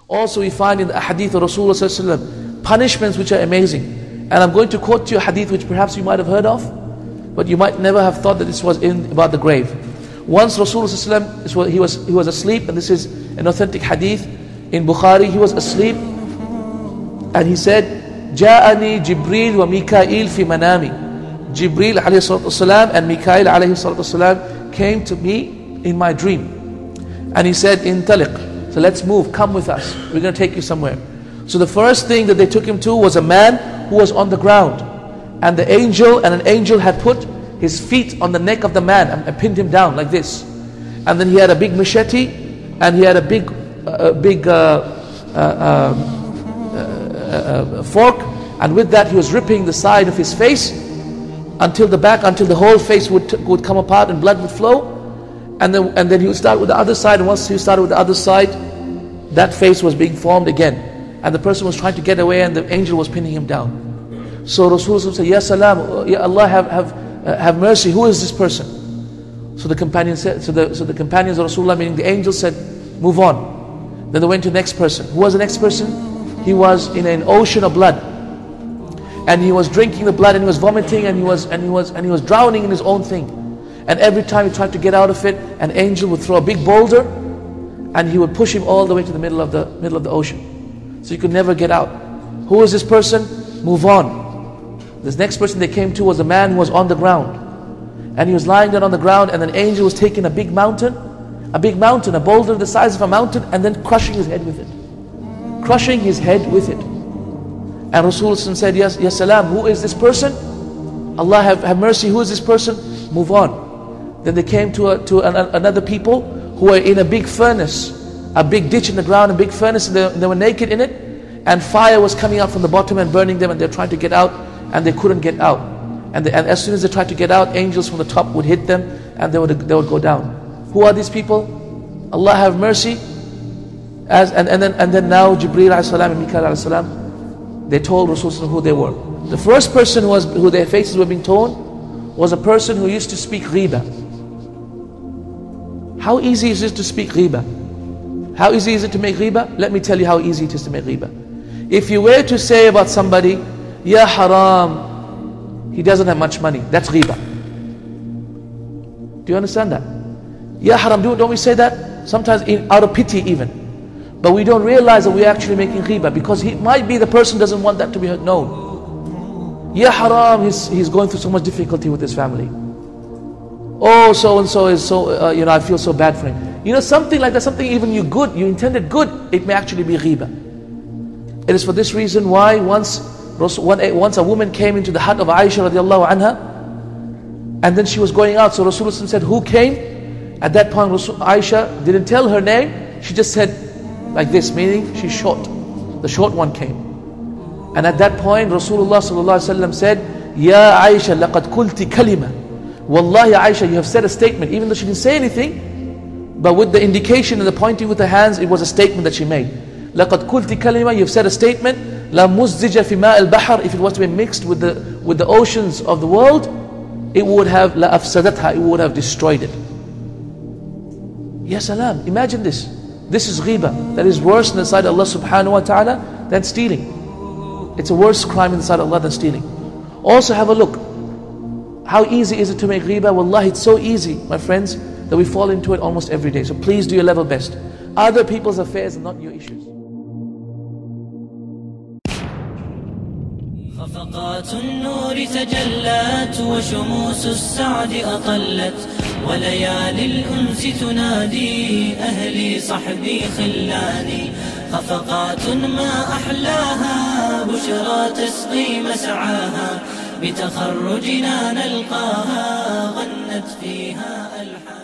Also we find in the hadith of Rasulullah punishments which are amazing. And I'm going to quote to you a hadith which perhaps you might have heard of, but you might never have thought that this was about the grave. Once Rasulullah he was asleep, and this is an authentic hadith in Bukhari. He was asleep and he said, جاءني جبريل وميكائيل في منامي. Jibreel alayhi salatu wasalam and Mikail alayhi salatu wasalam came to me in my dream. And he said, Intaliq. So let's move, come with us. We're going to take you somewhere. So the first thing that they took him to was a man who was on the ground. And an angel had put his feet on the neck of the man and pinned him down like this. And then he had a big machete and he had a big fork. And with that he was ripping the side of his face until the whole face would come apart and blood would flow. And then he would start with the other side, and once he started with the other side, that face was being formed again. And the person was trying to get away and the angel was pinning him down. So Rasulullah said, Ya Salam, Ya Allah, have mercy, who is this person? So the companions said, so the companions of Rasulullah, meaning the angel, said, move on. Then they went to the next person. Who was the next person? He was in an ocean of blood. And he was drinking the blood and he was vomiting and he was drowning in his own thing. And every time he tried to get out of it, an angel would throw a big boulder and he would push him all the way to the middle of the ocean. So he could never get out. Who is this person? Move on. This next person they came to was a man who was on the ground. And he was lying there on the ground, and an angel was taking a boulder the size of a mountain, and then crushing his head with it. Crushing his head with it. And Rasulullah said, Yes Salam, who is this person? Allah have mercy, who is this person? Move on. Then they came to another people who were in a big furnace, a big ditch in the ground, a big furnace, and they were naked in it, and fire was coming out from the bottom and burning them, and they were trying to get out, and they couldn't get out. And as soon as they tried to get out, angels from the top would hit them, and they would go down. Who are these people? Allah have mercy. And then now Jibreel alayhi salam and Mikail alayhi salam, they told Rasulullah who they were. The first person who their faces were being torn was a person who used to speak ghiba. How easy is it to speak ghiba? How easy is it to make ghiba? Let me tell you how easy it is to make ghiba. If you were to say about somebody, Ya haram, he doesn't have much money, that's ghiba. Do you understand that? Ya haram, don't we say that? Sometimes out of pity even. But we don't realize that we're actually making ghiba, because he might be the person doesn't want that to be known. Ya haram, he's going through so much difficulty with his family. Oh, so and so is so, I feel so bad for him. Something like that, something even you intended good, it may actually be ghiba. It is for this reason why once a woman came into the hut of Aisha radiallahu anha, and then she was going out. So Rasulullah said, who came? At that point, Aisha didn't tell her name. She just said like this, meaning she's short. The short one came. And at that point, Rasulullah sallallahu alaihi wasallam said, Ya Aisha, laqad kulti kalima. Wallahi Aisha, you have said a statement, even though she didn't say anything, but with the indication and the pointing with the hands, it was a statement that she made. لَقَدْ قُلْتِ كَلِمَةً, you've said a statement. لَا مُزِّجَ فِي مَاءِ الْبَحْرِ, if it was to be mixed with the oceans of the world, it would have لَأَفْسَدَتْهَا, it would have destroyed it. Ya Salam, imagine this. This is ghiba. That is worse in the sight of Allah subhanahu wa ta'ala than stealing. It's a worse crime in the sight of Allah than stealing. Also have a look. How easy is it to make ghiba? Wallahi, it's so easy, my friends, that we fall into it almost every day. So please do your level best. Other people's affairs are not your issues. خفقات النور تجلت وشموس السعد أطلت وليالي الأنس تنادي أهلي صحبي خلاني خفقات ما أحلاها بشرى تسقي مسعاها بتخرجنا نلقاها غنت فيها ألحان